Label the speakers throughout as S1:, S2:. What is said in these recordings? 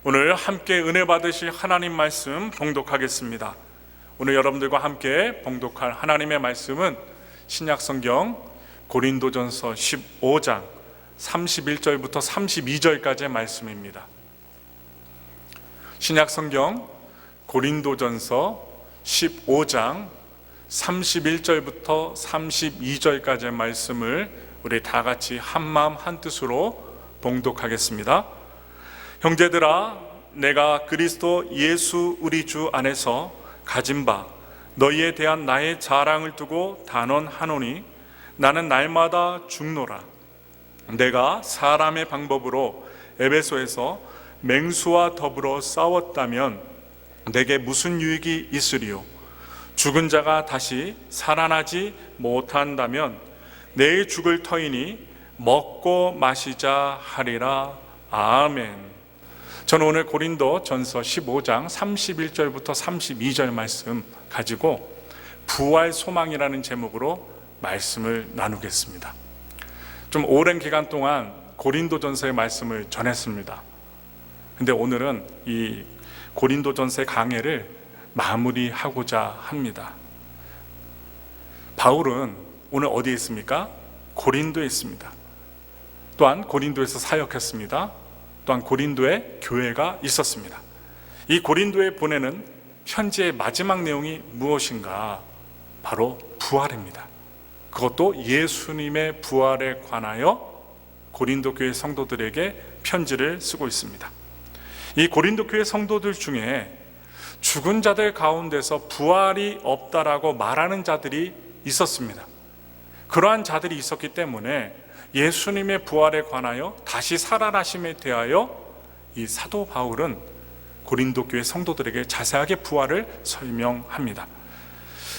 S1: 오늘 함께 은혜 받으실 하나님 말씀 봉독하겠습니다. 오늘 여러분들과 함께 봉독할 하나님의 말씀은 신약성경 고린도전서 15장 31절부터 32절까지의 말씀입니다. 신약성경 고린도전서 15장 31절부터 32절까지의 말씀을 우리 다 같이 한마음 한뜻으로 봉독하겠습니다. 형제들아, 내가 그리스도 예수 우리 주 안에서 가진 바 너희에 대한 나의 자랑을 두고 단언하노니 나는 날마다 죽노라. 내가 사람의 방법으로 에베소에서 맹수와 더불어 싸웠다면 내게 무슨 유익이 있으리요? 죽은 자가 다시 살아나지 못한다면 내일 죽을 터이니 먹고 마시자 하리라. 아멘. 저는 오늘 고린도 전서 15장 31절부터 32절 말씀 가지고 부활 소망이라는 제목으로 말씀을 나누겠습니다. 좀 오랜 기간 동안 고린도 전서의 말씀을 전했습니다. 근데 오늘은 이 고린도 전서의 강해를 마무리하고자 합니다. 바울은 오늘 어디에 있습니까? 고린도에 있습니다. 또한 고린도에서 사역했습니다. 또한 고린도에 교회가 있었습니다. 이 고린도에 보내는 편지의 마지막 내용이 무엇인가? 바로 부활입니다. 그것도 예수님의 부활에 관하여 고린도 교회 성도들에게 편지를 쓰고 있습니다. 이 고린도 교회 성도들 중에 죽은 자들 가운데서 부활이 없다라고 말하는 자들이 있었습니다. 그러한 자들이 있었기 때문에 예수님의 부활에 관하여 다시 살아나심에 대하여 이 사도 바울은 고린도 교회 성도들에게 자세하게 부활을 설명합니다.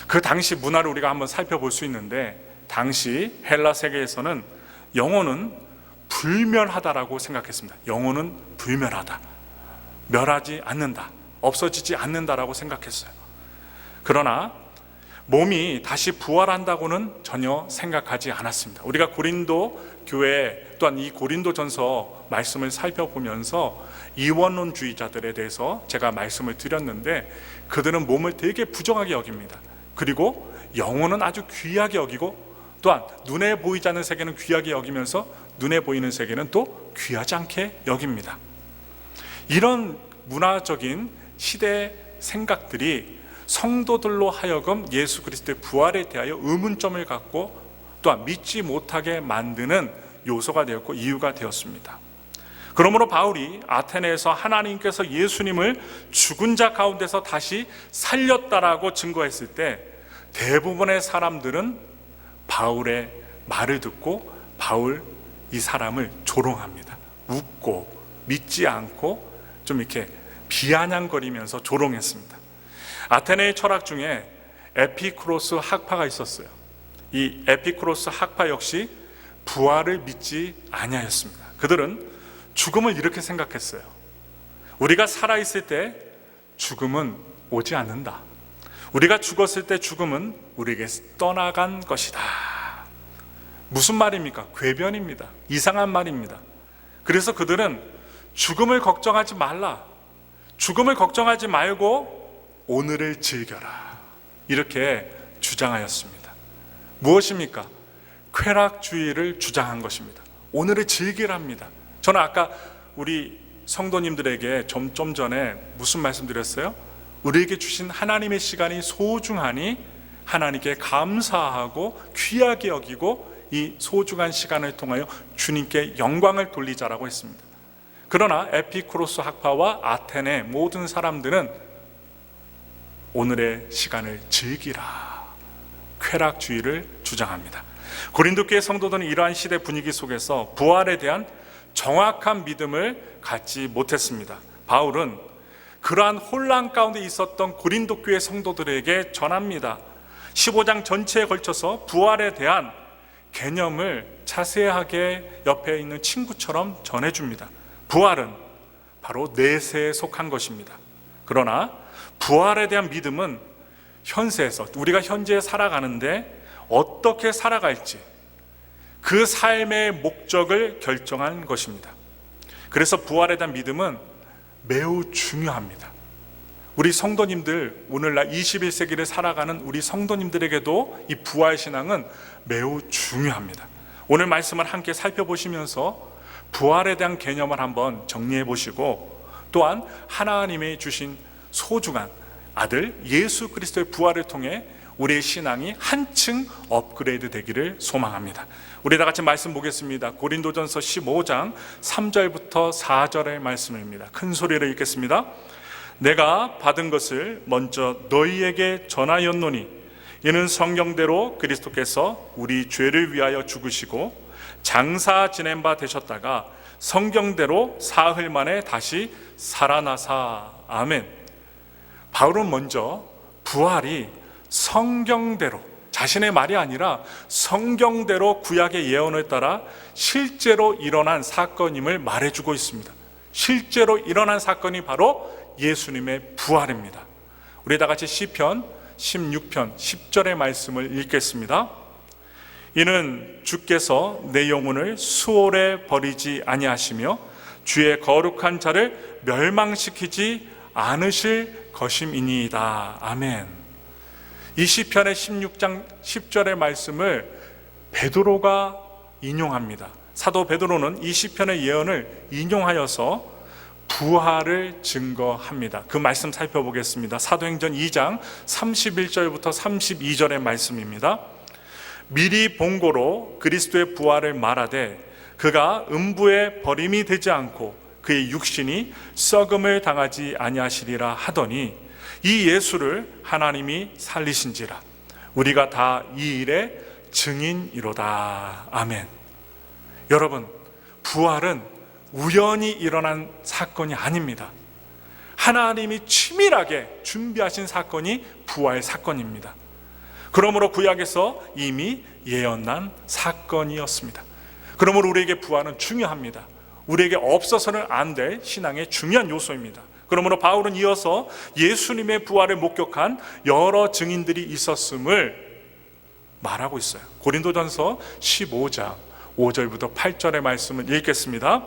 S1: 그 당시 문화를 우리가 한번 살펴볼 수 있는데, 당시 헬라 세계에서는 영혼은 불멸하다라고 생각했습니다. 영혼은 불멸하다, 멸하지 않는다, 없어지지 않는다라고 생각했어요. 그러나 몸이 다시 부활한다고는 전혀 생각하지 않았습니다. 우리가 고린도 교회 또한 이 고린도 전서 말씀을 살펴보면서 이원론주의자들에 대해서 제가 말씀을 드렸는데, 그들은 몸을 되게 부정하게 여깁니다. 그리고 영혼은 아주 귀하게 여기고, 또한 눈에 보이지 않는 세계는 귀하게 여기면서 눈에 보이는 세계는 또 귀하지 않게 여깁니다. 이런 문화적인 시대 생각들이 성도들로 하여금 예수 그리스도의 부활에 대하여 의문점을 갖고 또한 믿지 못하게 만드는 요소가 되었고 이유가 되었습니다. 그러므로 바울이 아테네에서 하나님께서 예수님을 죽은 자 가운데서 다시 살렸다라고 증거했을 때 대부분의 사람들은 바울의 말을 듣고 바울 이 사람을 조롱합니다. 웃고 믿지 않고 좀 이렇게 비아냥거리면서 조롱했습니다. 아테네의 철학 중에 에피쿠로스 학파가 있었어요. 이 에피쿠로스 학파 역시 부활을 믿지 아니하였습니다. 그들은 죽음을 이렇게 생각했어요. 우리가 살아있을 때 죽음은 오지 않는다. 우리가 죽었을 때 죽음은 우리에게 떠나간 것이다. 무슨 말입니까? 궤변입니다. 이상한 말입니다. 그래서 그들은 죽음을 걱정하지 말라, 죽음을 걱정하지 말고 오늘을 즐겨라, 이렇게 주장하였습니다. 무엇입니까? 쾌락주의를 주장한 것입니다. 오늘을 즐기랍니다. 저는 아까 우리 성도님들에게 좀 전에 무슨 말씀 드렸어요? 우리에게 주신 하나님의 시간이 소중하니 하나님께 감사하고 귀하게 여기고 이 소중한 시간을 통하여 주님께 영광을 돌리자라고 했습니다. 그러나 에피쿠로스 학파와 아테네 모든 사람들은 오늘의 시간을 즐기라, 쾌락주의를 주장합니다. 고린도 교회 성도들은 이러한 시대 분위기 속에서 부활에 대한 정확한 믿음을 갖지 못했습니다. 바울은 그러한 혼란 가운데 있었던 고린도 교회 성도들에게 전합니다. 15장 전체에 걸쳐서 부활에 대한 개념을 자세하게 옆에 있는 친구처럼 전해줍니다. 부활은 바로 내세에 속한 것입니다. 그러나 부활에 대한 믿음은 현세에서 우리가 현재 살아가는데 어떻게 살아갈지 그 삶의 목적을 결정한 것입니다. 그래서 부활에 대한 믿음은 매우 중요합니다. 우리 성도님들, 오늘날 21세기를 살아가는 우리 성도님들에게도 이 부활신앙은 매우 중요합니다. 오늘 말씀을 함께 살펴보시면서 부활에 대한 개념을 한번 정리해 보시고, 또한 하나님이 주신 소중한 아들 예수 그리스도의 부활을 통해 우리의 신앙이 한층 업그레이드 되기를 소망합니다. 우리 다 같이 말씀 보겠습니다. 고린도전서 15장 3절부터 4절의 말씀입니다. 큰 소리로 읽겠습니다. 내가 받은 것을 먼저 너희에게 전하였노니 이는 성경대로 그리스도께서 우리 죄를 위하여 죽으시고 장사 지낸 바 되셨다가 성경대로 사흘 만에 다시 살아나사. 아멘. 바울은 먼저 부활이 성경대로, 자신의 말이 아니라 성경대로 구약의 예언을 따라 실제로 일어난 사건임을 말해주고 있습니다. 실제로 일어난 사건이 바로 예수님의 부활입니다. 우리 다 같이 시편 16편 10절의 말씀을 읽겠습니다. 이는 주께서 내 영혼을 수월에 버리지 아니하시며 주의 거룩한 자를 멸망시키지 않으실 것임이니이다. 아멘. 이 시편의 16장 10절의 말씀을 베드로가 인용합니다. 사도 베드로는 이 시편의 예언을 인용하여서 부활을 증거합니다. 그 말씀 살펴보겠습니다. 사도행전 2장 31절부터 32절의 말씀입니다. 미리 본고로 그리스도의 부활을 말하되 그가 음부에 버림이 되지 않고 그의 육신이 썩음을 당하지 아니하시리라 하더니 이 예수를 하나님이 살리신지라 우리가 다 이 일의 증인이로다. 아멘. 여러분, 부활은 우연히 일어난 사건이 아닙니다. 하나님이 치밀하게 준비하신 사건이 부활 사건입니다. 그러므로 구약에서 이미 예언난 사건이었습니다. 그러므로 우리에게 부활은 중요합니다. 우리에게 없어서는 안 될 신앙의 중요한 요소입니다. 그러므로 바울은 이어서 예수님의 부활을 목격한 여러 증인들이 있었음을 말하고 있어요. 고린도전서 15장 5절부터 8절의 말씀을 읽겠습니다.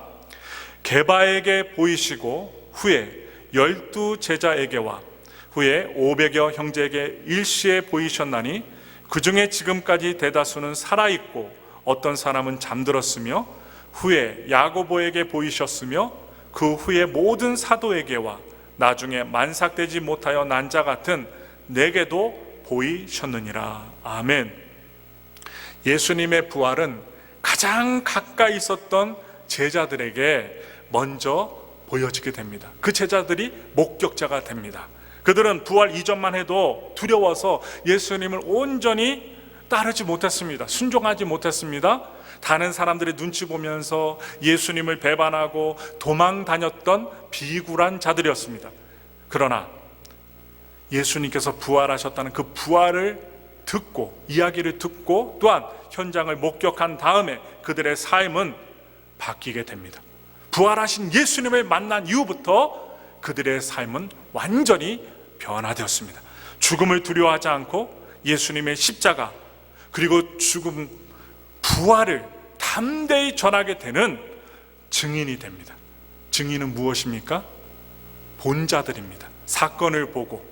S1: 게바에게 보이시고 후에 12 제자에게와 후에 500여 형제에게 일시에 보이셨나니 그 중에 지금까지 대다수는 살아있고 어떤 사람은 잠들었으며 후에 야고보에게 보이셨으며 그 후에 모든 사도에게와 나중에 만삭되지 못하여 난 자 같은 내게도 보이셨느니라. 아멘. 예수님의 부활은 가장 가까이 있었던 제자들에게 먼저 보여지게 됩니다. 그 제자들이 목격자가 됩니다. 그들은 부활 이전만 해도 두려워서 예수님을 온전히 따르지 못했습니다. 순종하지 못했습니다. 다른 사람들의 눈치 보면서 예수님을 배반하고 도망 다녔던 비굴한 자들이었습니다. 그러나 예수님께서 부활하셨다는 그 부활을 듣고, 이야기를 듣고 또한 현장을 목격한 다음에 그들의 삶은 바뀌게 됩니다. 부활하신 예수님을 만난 이후부터 그들의 삶은 완전히 변화되었습니다. 죽음을 두려워하지 않고 예수님의 십자가 그리고 죽음, 부활을 담대히 전하게 되는 증인이 됩니다. 증인은 무엇입니까? 본자들입니다. 사건을 보고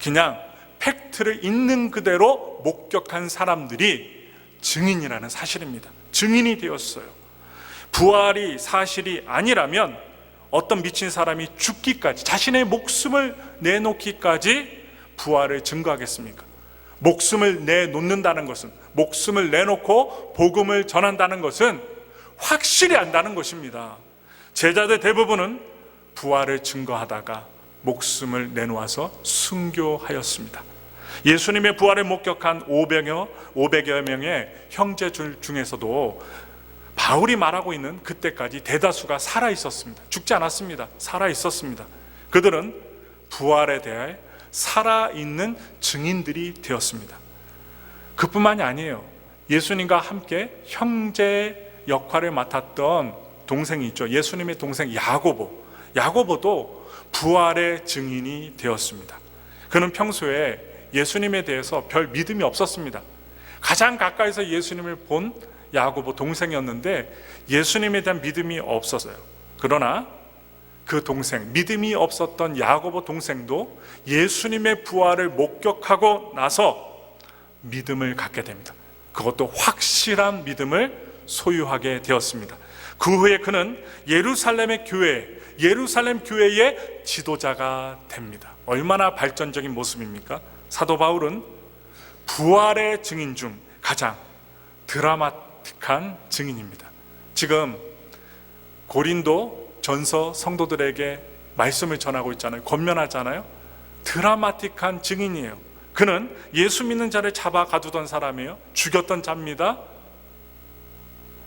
S1: 그냥 팩트를 있는 그대로 목격한 사람들이 증인이라는 사실입니다. 증인이 되었어요. 부활이 사실이 아니라면 어떤 미친 사람이 죽기까지, 자신의 목숨을 내놓기까지 부활을 증거하겠습니까? 목숨을 내놓는다는 것은, 목숨을 내놓고 복음을 전한다는 것은 확실히 안다는 것입니다. 제자들 대부분은 부활을 증거하다가 목숨을 내놓아서 순교하였습니다. 예수님의 부활을 목격한 500여 명의 형제들 중에서도 바울이 말하고 있는 그때까지 대다수가 살아 있었습니다. 죽지 않았습니다. 살아 있었습니다. 그들은 부활에 대해 살아있는 증인들이 되었습니다. 그뿐만이 아니에요. 예수님과 함께 형제 역할을 맡았던 동생이 있죠. 예수님의 동생 야고보. 야고보도 부활의 증인이 되었습니다. 그는 평소에 예수님에 대해서 별 믿음이 없었습니다. 가장 가까이서 예수님을 본 야고보 동생이었는데 예수님에 대한 믿음이 없었어요. 그러나 그 동생, 믿음이 없었던 야고보 동생도 예수님의 부활을 목격하고 나서 믿음을 갖게 됩니다. 그것도 확실한 믿음을 소유하게 되었습니다. 그 후에 그는 예루살렘 교회의 지도자가 됩니다. 얼마나 발전적인 모습입니까? 사도 바울은 부활의 증인 중 가장 드라마틱한 증인입니다. 지금 고린도 전서 성도들에게 말씀을 전하고 있잖아요. 권면하잖아요. 드라마틱한 증인이에요. 그는 예수 믿는 자를 잡아 가두던 사람이에요. 죽였던 자입니다.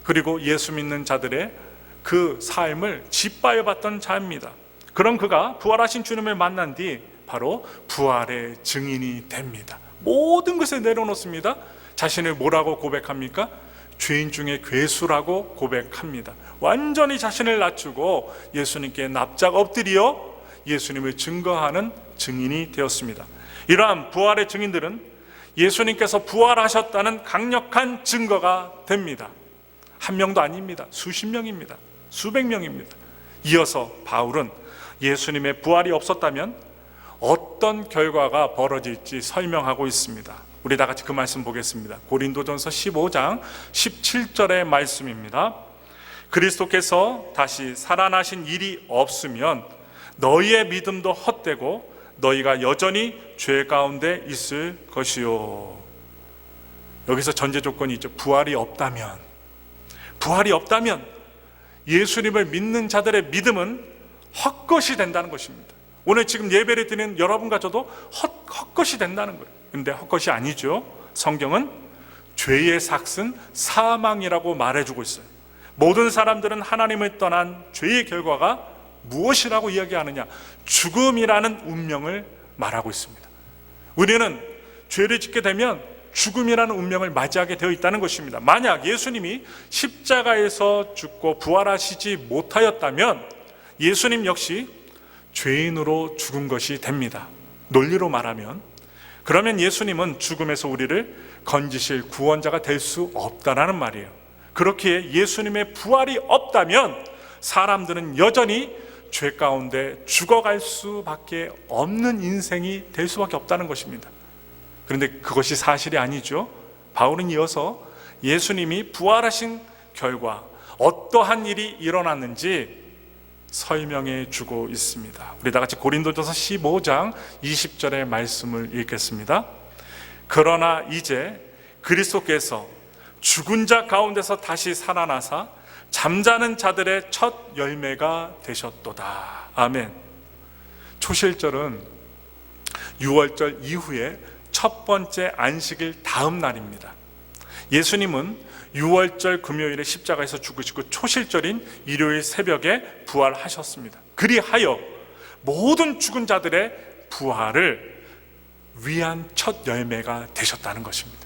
S1: 그리고 예수 믿는 자들의 그 삶을 짓밟았던 자입니다. 그런 그가 부활하신 주님을 만난 뒤 바로 부활의 증인이 됩니다. 모든 것을 내려놓습니다. 자신을 뭐라고 고백합니까? 죄인 중에 괴수라고 고백합니다. 완전히 자신을 낮추고 예수님께 납작 엎드려 예수님을 증거하는 증인이 되었습니다. 이러한 부활의 증인들은 예수님께서 부활하셨다는 강력한 증거가 됩니다. 한 명도 아닙니다. 수십 명입니다. 수백 명입니다. 이어서 바울은 예수님의 부활이 없었다면 어떤 결과가 벌어질지 설명하고 있습니다. 우리 다 같이 그 말씀 보겠습니다. 고린도전서 15장 17절의 말씀입니다. 그리스도께서 다시 살아나신 일이 없으면 너희의 믿음도 헛되고 너희가 여전히 죄 가운데 있을 것이요. 여기서 전제 조건이 있죠. 부활이 없다면 예수님을 믿는 자들의 믿음은 헛것이 된다는 것입니다. 오늘 지금 예배를 드리는 여러분과 저도 헛것이 된다는 거예요. 근데 헛것이 아니죠. 성경은 죄의 삭은 사망이라고 말해주고 있어요. 모든 사람들은 하나님을 떠난 죄의 결과가 무엇이라고 이야기하느냐? 죽음이라는 운명을 말하고 있습니다. 우리는 죄를 짓게 되면 죽음이라는 운명을 맞이하게 되어 있다는 것입니다. 만약 예수님이 십자가에서 죽고 부활하시지 못하였다면 예수님 역시 죄인으로 죽은 것이 됩니다. 논리로 말하면, 그러면 예수님은 죽음에서 우리를 건지실 구원자가 될 수 없다라는 말이에요. 그렇기에 예수님의 부활이 없다면 사람들은 여전히 죄 가운데 죽어갈 수밖에 없는 인생이 될 수밖에 없다는 것입니다. 그런데 그것이 사실이 아니죠. 바울은 이어서 예수님이 부활하신 결과 어떠한 일이 일어났는지 설명해 주고 있습니다. 우리 다 같이 고린도전서 15장 20절의 말씀을 읽겠습니다. 그러나 이제 그리스도께서 죽은 자 가운데서 다시 살아나사 잠자는 자들의 첫 열매가 되셨도다. 아멘. 초실절은 6월절 이후에 첫 번째 안식일 다음 날입니다. 예수님은 6월절 금요일에 십자가에서 죽으시고 초실절인 일요일 새벽에 부활하셨습니다. 그리하여 모든 죽은 자들의 부활을 위한 첫 열매가 되셨다는 것입니다.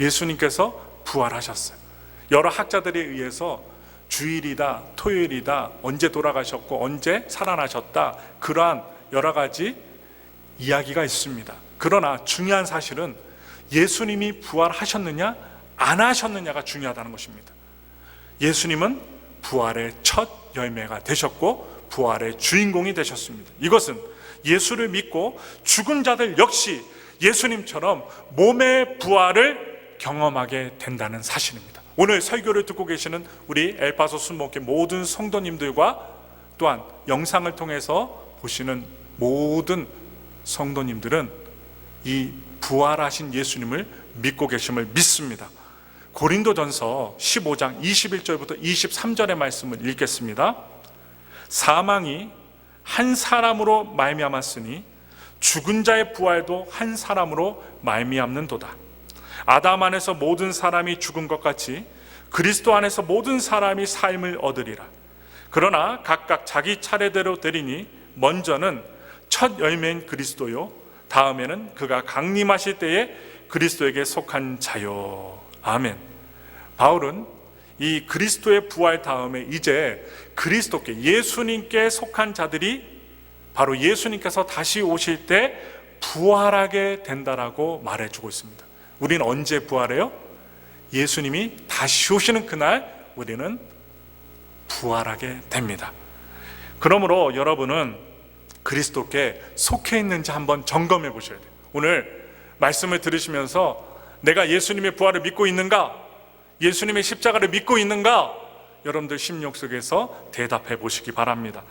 S1: 예수님께서 부활하셨어요. 여러 학자들에 의해서 주일이다, 토요일이다, 언제 돌아가셨고 언제 살아나셨다, 그러한 여러 가지 이야기가 있습니다. 그러나 중요한 사실은 예수님이 부활하셨느냐 안 하셨느냐가 중요하다는 것입니다. 예수님은 부활의 첫 열매가 되셨고 부활의 주인공이 되셨습니다. 이것은 예수를 믿고 죽은 자들 역시 예수님처럼 몸의 부활을 경험하게 된다는 사실입니다. 오늘 설교를 듣고 계시는 우리 엘파소 순목회 모든 성도님들과 또한 영상을 통해서 보시는 모든 성도님들은 이 부활하신 예수님을 믿고 계심을 믿습니다. 고린도전서 15장 21절부터 23절의 말씀을 읽겠습니다. 사망이 한 사람으로 말미암았으니 죽은 자의 부활도 한 사람으로 말미암는도다. 아담 안에서 모든 사람이 죽은 것 같이 그리스도 안에서 모든 사람이 삶을 얻으리라. 그러나 각각 자기 차례대로 되리니 먼저는 첫 열매인 그리스도요, 다음에는 그가 강림하실 때에 그리스도에게 속한 자요. 아멘. 바울은 이 그리스도의 부활 다음에 이제 그리스도께, 예수님께 속한 자들이 바로 예수님께서 다시 오실 때 부활하게 된다라고 말해주고 있습니다. 우리는 언제 부활해요? 예수님이 다시 오시는 그날 우리는 부활하게 됩니다. 그러므로 여러분은 그리스도께 속해 있는지 한번 점검해 보셔야 돼요. 오늘 말씀을 들으시면서 내가 예수님의 부활을 믿고 있는가? 예수님의 십자가를 믿고 있는가? 여러분들 심령 속에서 대답해 보시기 바랍니다.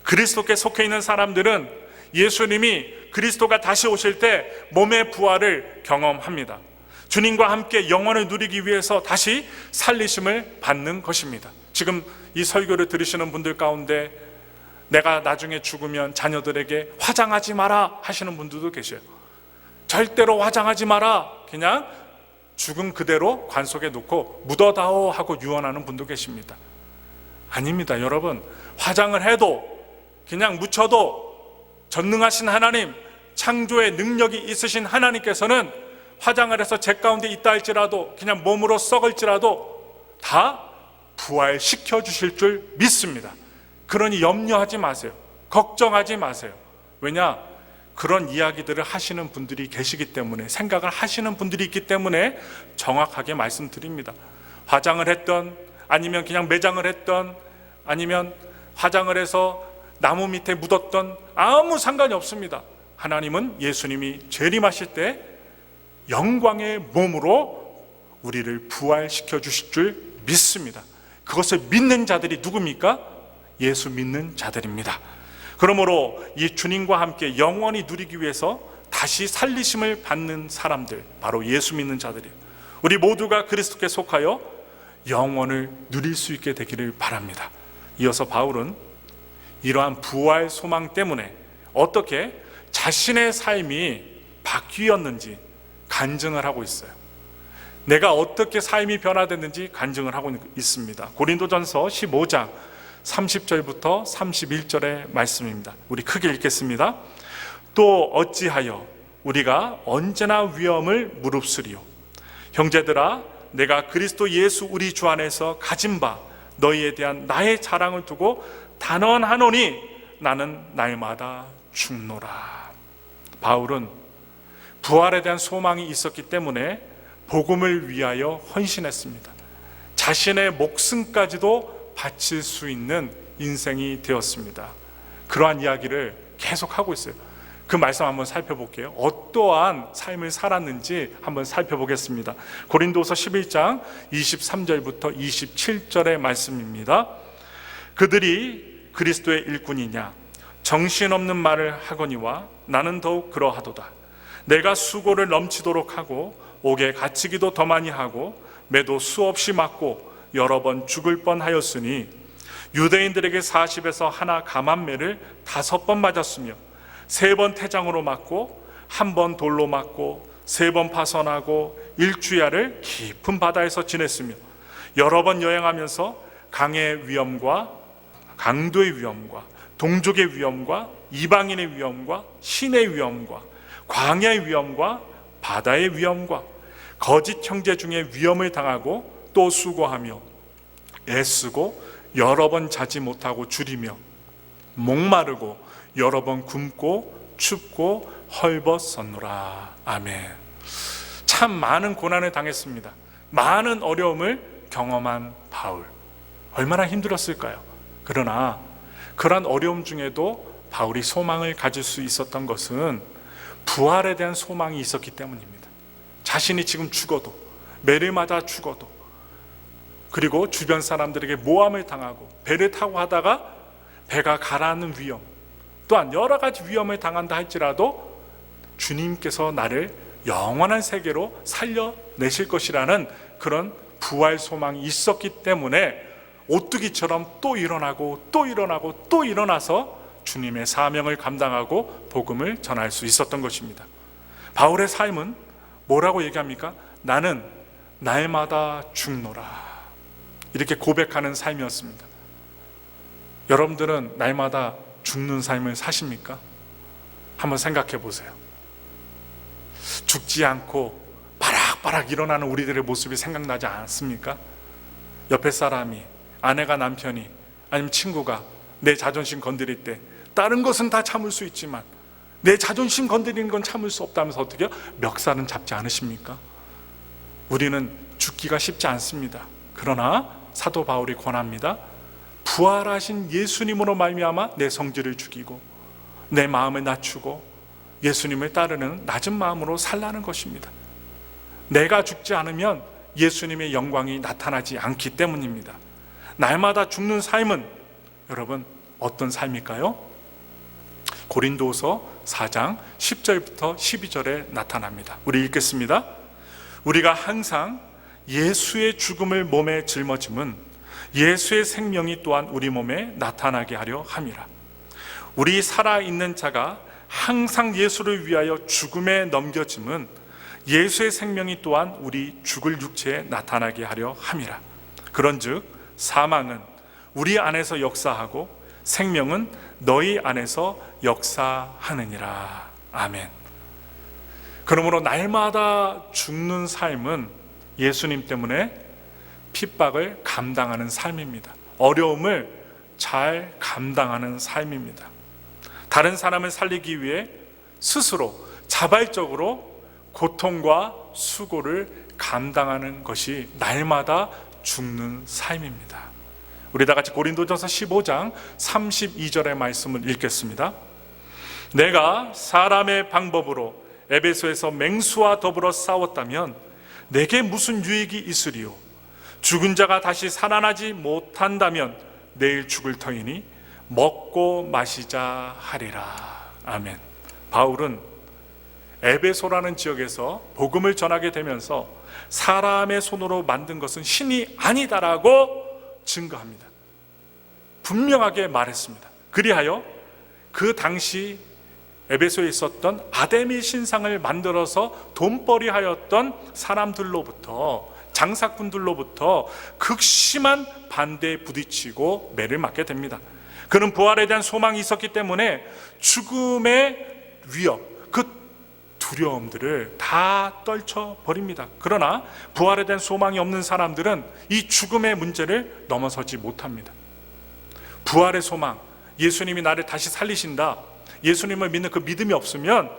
S1: 그리스도께 속해 있는 사람들은 예수님이 그리스도가 다시 오실 때 몸의 부활을 경험합니다. 주님과 함께 영원을 누리기 위해서 다시 살리심을 받는 것입니다. 지금 이 설교를 들으시는 분들 가운데 내가 나중에 죽으면 자녀들에게 화장하지 마라 하시는 분들도 계셔요. 절대로 화장하지 마라, 그냥 죽은 그대로 관 속에 놓고 묻어다오 하고 유언하는 분도 계십니다. 아닙니다. 여러분, 화장을 해도 그냥 묻혀도 전능하신 하나님, 창조의 능력이 있으신 하나님께서는 화장을 해서 제 가운데 있다 할지라도, 그냥 몸으로 썩을지라도 다 부활시켜 주실 줄 믿습니다. 그러니 염려하지 마세요. 걱정하지 마세요. 왜냐? 그런 이야기들을 하시는 분들이 계시기 때문에, 생각을 하시는 분들이 있기 때문에 정확하게 말씀드립니다. 화장을 했던, 아니면 그냥 매장을 했던, 아니면 화장을 해서 나무 밑에 묻었던, 아무 상관이 없습니다. 하나님은 예수님이 재림하실 때 영광의 몸으로 우리를 부활시켜 주실 줄 믿습니다. 그것을 믿는 자들이 누굽니까? 예수 믿는 자들입니다. 그러므로 이 주님과 함께 영원히 누리기 위해서 다시 살리심을 받는 사람들, 바로 예수 믿는 자들이에요. 우리 모두가 그리스도께 속하여 영원을 누릴 수 있게 되기를 바랍니다. 이어서 바울은 이러한 부활 소망 때문에 어떻게 자신의 삶이 바뀌었는지 간증을 하고 있어요. 내가 어떻게 삶이 변화됐는지 간증을 하고 있습니다. 고린도전서 15장 30절부터 31절의 말씀입니다. 우리 크게 읽겠습니다. 또 어찌하여 우리가 언제나 위험을 무릅쓰리요. 형제들아, 내가 그리스도 예수 우리 주 안에서 가진 바 너희에 대한 나의 자랑을 두고 단언하노니 나는 날마다 죽노라. 바울은 부활에 대한 소망이 있었기 때문에 복음을 위하여 헌신했습니다. 자신의 목숨까지도 바칠 수 있는 인생이 되었습니다. 그러한 이야기를 계속하고 있어요. 그 말씀 한번 살펴볼게요. 어떠한 삶을 살았는지 한번 살펴보겠습니다. 고린도서 11장 23절부터 27절의 말씀입니다. 그들이 그리스도의 일꾼이냐? 정신없는 말을 하거니와 나는 더욱 그러하도다. 내가 수고를 넘치도록 하고 옥에 갇히기도 더 많이 하고 매도 수없이 맞고 여러 번 죽을 뻔하였으니 유대인들에게 40에서 하나 감한매를 5번 맞았으며 3번 태장으로 맞고 1번 돌로 맞고 3번 파선하고 일주야를 깊은 바다에서 지냈으며 여러 번 여행하면서 강의 위험과 강도의 위험과 동족의 위험과 이방인의 위험과 신의 위험과 광야의 위험과 바다의 위험과 거짓 형제 중에 위험을 당하고 또 수고하며 애쓰고 여러 번 자지 못하고 줄이며 목마르고 여러 번 굶고 춥고 헐벗었노라. 아멘. 참 많은 고난을 당했습니다. 많은 어려움을 경험한 바울, 얼마나 힘들었을까요? 그러나 그러한 어려움 중에도 바울이 소망을 가질 수 있었던 것은 부활에 대한 소망이 있었기 때문입니다. 자신이 지금 죽어도, 매를 맞아 죽어도, 그리고 주변 사람들에게 모함을 당하고 배를 타고 하다가 배가 가라앉는 위험, 또한 여러 가지 위험을 당한다 할지라도 주님께서 나를 영원한 세계로 살려내실 것이라는 그런 부활 소망이 있었기 때문에 오뚜기처럼 또 일어나고 또 일어나고 또 일어나서 주님의 사명을 감당하고 복음을 전할 수 있었던 것입니다. 바울의 삶은 뭐라고 얘기합니까? 나는 날마다 죽노라, 이렇게 고백하는 삶이었습니다. 여러분들은 날마다 죽는 삶을 사십니까? 한번 생각해 보세요. 죽지 않고 바락바락 일어나는 우리들의 모습이 생각나지 않습니까? 옆에 사람이, 아내가 남편이, 아니면 친구가 내 자존심 건드릴 때 다른 것은 다 참을 수 있지만 내 자존심 건드리는 건 참을 수 없다면서 어떻게 멱살은 잡지 않으십니까? 우리는 죽기가 쉽지 않습니다. 그러나 사도 바울이 권합니다. 부활하신 예수님으로 말미암아 내 성질을 죽이고 내 마음을 낮추고 예수님을 따르는 낮은 마음으로 살라는 것입니다. 내가 죽지 않으면 예수님의 영광이 나타나지 않기 때문입니다. 날마다 죽는 삶은 여러분 어떤 삶일까요? 고린도서 4장 10절부터 12절에 나타납니다. 우리 읽겠습니다. 우리가 항상 예수의 죽음을 몸에 짊어짐은 예수의 생명이 또한 우리 몸에 나타나게 하려 함이라. 우리 살아있는 자가 항상 예수를 위하여 죽음에 넘겨짐은 예수의 생명이 또한 우리 죽을 육체에 나타나게 하려 함이라. 그런즉 사망은 우리 안에서 역사하고 생명은 너희 안에서 역사하느니라. 아멘. 그러므로 날마다 죽는 삶은 예수님 때문에 핍박을 감당하는 삶입니다. 어려움을 잘 감당하는 삶입니다. 다른 사람을 살리기 위해 스스로 자발적으로 고통과 수고를 감당하는 것이 날마다 죽는 삶입니다. 우리 다 같이 고린도전서 15장 32절의 말씀을 읽겠습니다. 내가 사람의 방법으로 에베소에서 맹수와 더불어 싸웠다면 내게 무슨 유익이 있으리요? 죽은 자가 다시 살아나지 못한다면 내일 죽을 터이니 먹고 마시자 하리라. 아멘. 바울은 에베소라는 지역에서 복음을 전하게 되면서 사람의 손으로 만든 것은 신이 아니다라고 증거합니다. 분명하게 말했습니다. 그리하여 그 당시 에베소에 있었던 아데미 신상을 만들어서 돈벌이 하였던 사람들로부터, 장사꾼들로부터 극심한 반대에 부딪히고 매를 맞게 됩니다. 그는 부활에 대한 소망이 있었기 때문에 죽음의 위협, 그 두려움들을 다 떨쳐버립니다. 그러나 부활에 대한 소망이 없는 사람들은 이 죽음의 문제를 넘어서지 못합니다. 부활의 소망, 예수님이 나를 다시 살리신다, 예수님을 믿는 그 믿음이 없으면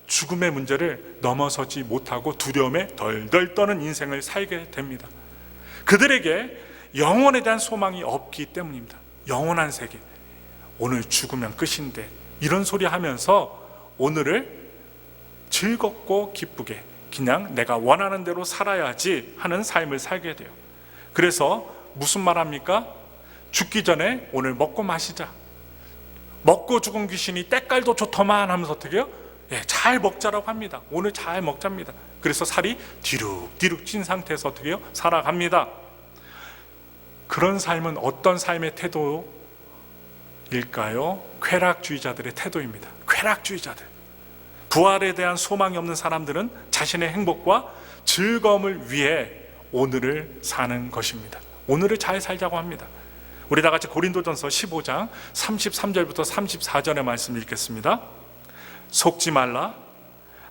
S1: 죽음의 문제를 넘어서지 못하고 두려움에 덜덜 떠는 인생을 살게 됩니다. 그들에게 영혼에 대한 소망이 없기 때문입니다. 영원한 세계, 오늘 죽으면 끝인데 이런 소리 하면서 오늘을 즐겁고 기쁘게 그냥 내가 원하는 대로 살아야지 하는 삶을 살게 돼요. 그래서 무슨 말 합니까? 죽기 전에 오늘 먹고 마시자, 먹고 죽은 귀신이 때깔도 좋더만 하면서 어떻게 해요? 잘 먹자라고 합니다. 오늘 잘 먹자입니다. 그래서 살이 뒤룩뒤룩 찐 상태에서 어떻게 해요? 살아갑니다. 그런 삶은 어떤 삶의 태도일까요? 쾌락주의자들의 태도입니다. 쾌락주의자들, 부활에 대한 소망이 없는 사람들은 자신의 행복과 즐거움을 위해 오늘을 사는 것입니다. 오늘을 잘 살자고 합니다. 우리 다 같이 고린도전서 15장 33절부터 34절의 말씀 읽겠습니다. 속지 말라.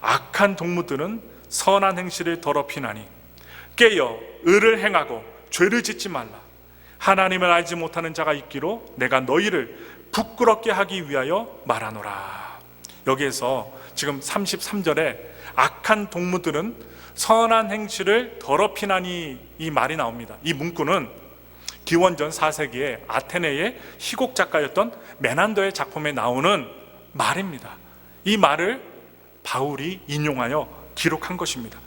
S1: 악한 동무들은 선한 행실을 더럽히나니 깨어 의를 행하고 죄를 짓지 말라. 하나님을 알지 못하는 자가 있기로 내가 너희를 부끄럽게 하기 위하여 말하노라. 여기에서 지금 33절에 악한 동무들은 선한 행실을 더럽히나니 이 말이 나옵니다. 이 문구는 기원전 4세기에 아테네의 희곡 작가였던 메난더의 작품에 나오는 말입니다. 이 말을 바울이 인용하여 기록한 것입니다.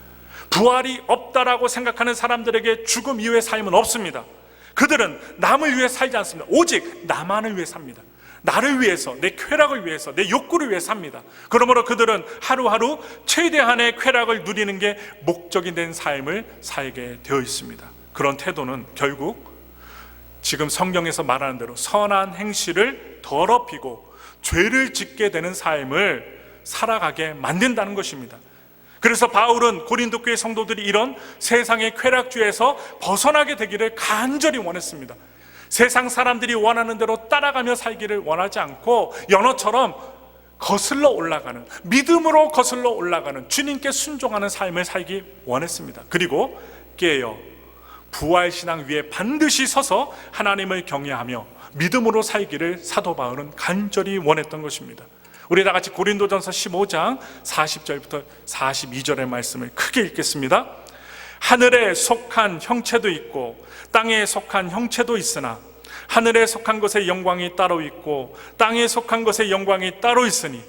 S1: 부활이 없다라고 생각하는 사람들에게 죽음 이후의 삶은 없습니다. 그들은 남을 위해 살지 않습니다. 오직 나만을 위해 삽니다. 나를 위해서, 내 쾌락을 위해서, 내 욕구를 위해 삽니다. 그러므로 그들은 하루하루 최대한의 쾌락을 누리는 게 목적이 된 삶을 살게 되어 있습니다. 그런 태도는 결국 지금 성경에서 말하는 대로 선한 행실을 더럽히고 죄를 짓게 되는 삶을 살아가게 만든다는 것입니다. 그래서 바울은 고린도 교회 성도들이 이런 세상의 쾌락주의에서 벗어나게 되기를 간절히 원했습니다. 세상 사람들이 원하는 대로 따라가며 살기를 원하지 않고 연어처럼 거슬러 올라가는, 믿음으로 거슬러 올라가는, 주님께 순종하는 삶을 살기 원했습니다. 그리고 깨어 부활신앙 위에 반드시 서서 하나님을 경외하며 믿음으로 살기를 사도 바울은 간절히 원했던 것입니다. 우리 다 같이 고린도전서 15장 40절부터 42절의 말씀을 크게 읽겠습니다. 하늘에 속한 형체도 있고 땅에 속한 형체도 있으나 하늘에 속한 것의 영광이 따로 있고 땅에 속한 것의 영광이 따로 있으니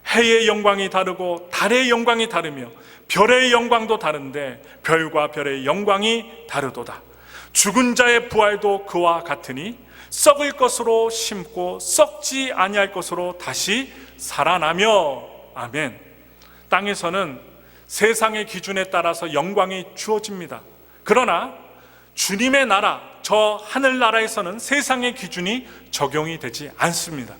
S1: 해의 영광이 다르고 달의 영광이 다르며 별의 영광도 다른데 별과 별의 영광이 다르도다. 죽은 자의 부활도 그와 같으니 썩을 것으로 심고 썩지 아니할 것으로 다시 살아나며. 아멘. 땅에서는 세상의 기준에 따라서 영광이 주어집니다. 그러나 주님의 나라, 저 하늘나라에서는 세상의 기준이 적용이 되지 않습니다.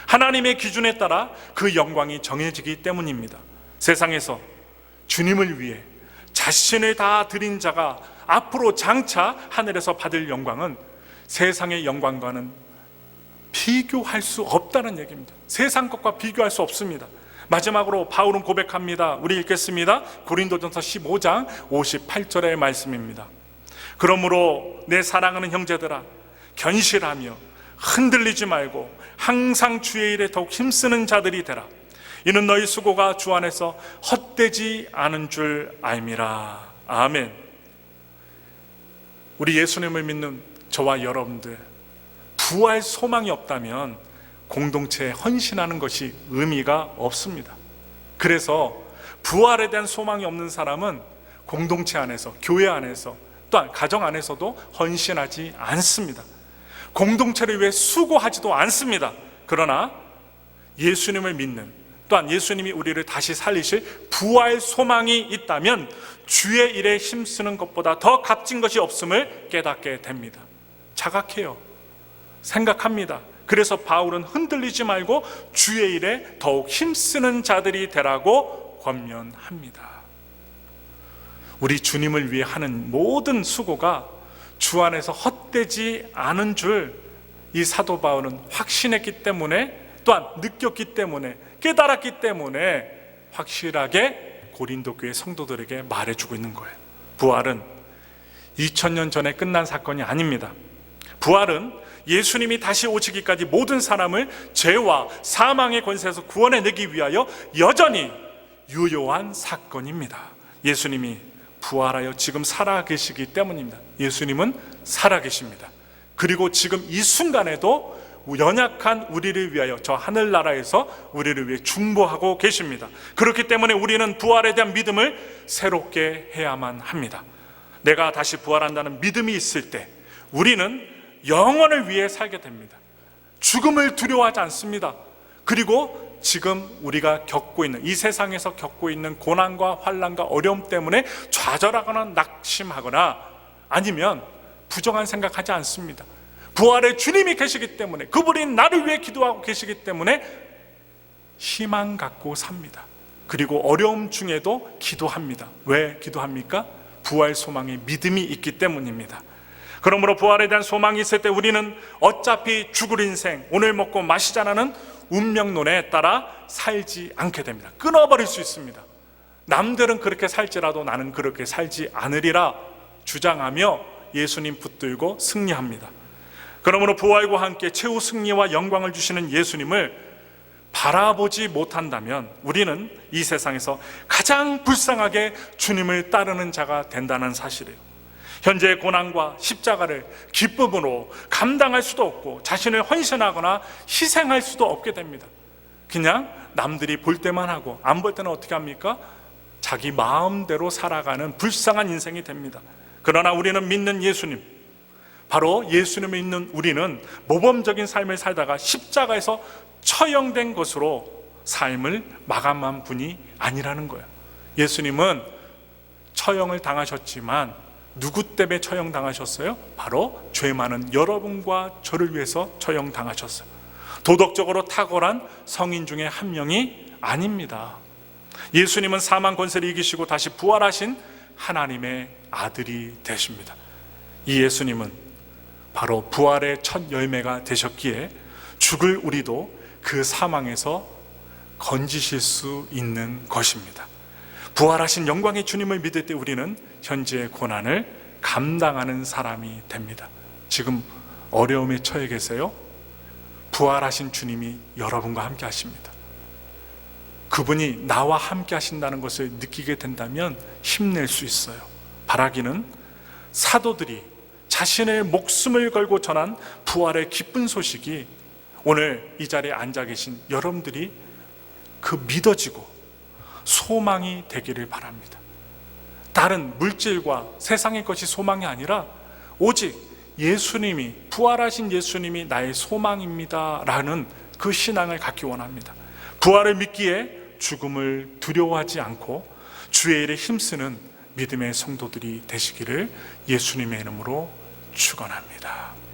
S1: 하나님의 기준에 따라 그 영광이 정해지기 때문입니다. 세상에서 주님을 위해 자신을 다 드린 자가 앞으로 장차 하늘에서 받을 영광은 세상의 영광과는 비교할 수 없다는 얘기입니다. 세상 것과 비교할 수 없습니다. 마지막으로 바울은 고백합니다. 우리 읽겠습니다. 고린도전서 15장 58절의 말씀입니다. 그러므로 내 사랑하는 형제들아, 견실하며 흔들리지 말고 항상 주의 일에 더욱 힘쓰는 자들이 되라. 이는 너희 수고가 주 안에서 헛되지 않은 줄 알미라. 아멘. 우리 예수님을 믿는 저와 여러분들, 부활 소망이 없다면 공동체에 헌신하는 것이 의미가 없습니다. 그래서 부활에 대한 소망이 없는 사람은 공동체 안에서, 교회 안에서, 또한 가정 안에서도 헌신하지 않습니다. 공동체를 위해 수고하지도 않습니다. 그러나 예수님을 믿는, 또한 예수님이 우리를 다시 살리실 부활 소망이 있다면 주의 일에 힘쓰는 것보다 더 값진 것이 없음을 깨닫게 됩니다. 자각해요. 생각합니다. 그래서 바울은 흔들리지 말고 주의 일에 더욱 힘쓰는 자들이 되라고 권면합니다. 우리 주님을 위해 하는 모든 수고가 주 안에서 헛되지 않은 줄 이 사도 바울은 확신했기 때문에, 또한 느꼈기 때문에, 깨달았기 때문에 확실하게 고린도 교회 성도들에게 말해주고 있는 거예요. 부활은 2000년 전에 끝난 사건이 아닙니다. 부활은 예수님이 다시 오시기까지 모든 사람을 죄와 사망의 권세에서 구원해내기 위하여 여전히 유효한 사건입니다. 예수님이 부활하여 지금 살아계시기 때문입니다. 예수님은 살아계십니다. 그리고 지금 이 순간에도 연약한 우리를 위하여 저 하늘나라에서 우리를 위해 중보하고 계십니다. 그렇기 때문에 우리는 부활에 대한 믿음을 새롭게 해야만 합니다. 내가 다시 부활한다는 믿음이 있을 때 우리는 영원을 위해 살게 됩니다. 죽음을 두려워하지 않습니다. 그리고 지금 우리가 겪고 있는, 이 세상에서 겪고 있는 고난과 환난과 어려움 때문에 좌절하거나 낙심하거나 아니면 부정한 생각하지 않습니다. 부활의 주님이 계시기 때문에, 그분이 나를 위해 기도하고 계시기 때문에 희망 갖고 삽니다. 그리고 어려움 중에도 기도합니다. 왜 기도합니까? 부활 소망의 믿음이 있기 때문입니다. 그러므로 부활에 대한 소망이 있을 때 우리는 어차피 죽을 인생, 오늘 먹고 마시자라는 운명론에 따라 살지 않게 됩니다. 끊어버릴 수 있습니다. 남들은 그렇게 살지라도 나는 그렇게 살지 않으리라 주장하며 예수님 붙들고 승리합니다. 그러므로 부활과 함께 최후 승리와 영광을 주시는 예수님을 바라보지 못한다면 우리는 이 세상에서 가장 불쌍하게 주님을 따르는 자가 된다는 사실이에요. 현재의 고난과 십자가를 기쁨으로 감당할 수도 없고 자신을 헌신하거나 희생할 수도 없게 됩니다. 그냥 남들이 볼 때만 하고 안 볼 때는 어떻게 합니까? 자기 마음대로 살아가는 불쌍한 인생이 됩니다. 그러나 우리는 믿는 예수님, 바로 예수님을 믿는 우리는 모범적인 삶을 살다가 십자가에서 처형된 것으로 삶을 마감한 분이 아니라는 거예요. 예수님은 처형을 당하셨지만 누구 때문에 처형당하셨어요? 바로 죄 많은 여러분과 저를 위해서 처형당하셨어요. 도덕적으로 탁월한 성인 중에 한 명이 아닙니다. 예수님은 사망 권세를 이기시고 다시 부활하신 하나님의 아들이 되십니다. 이 예수님은 바로 부활의 첫 열매가 되셨기에 죽을 우리도 그 사망에서 건지실 수 있는 것입니다. 부활하신 영광의 주님을 믿을 때 우리는 현재의 고난을 감당하는 사람이 됩니다. 지금 어려움에 처해 계세요? 부활하신 주님이 여러분과 함께 하십니다. 그분이 나와 함께 하신다는 것을 느끼게 된다면 힘낼 수 있어요. 바라기는 사도들이 자신의 목숨을 걸고 전한 부활의 기쁜 소식이 오늘 이 자리에 앉아 계신 여러분들이 그 믿어지고 소망이 되기를 바랍니다. 다른 물질과 세상의 것이 소망이 아니라 오직 예수님이, 부활하신 예수님이 나의 소망입니다 라는 그 신앙을 갖기 원합니다. 부활을 믿기에 죽음을 두려워하지 않고 주의 일에 힘쓰는 믿음의 성도들이 되시기를 예수님의 이름으로 축원합니다.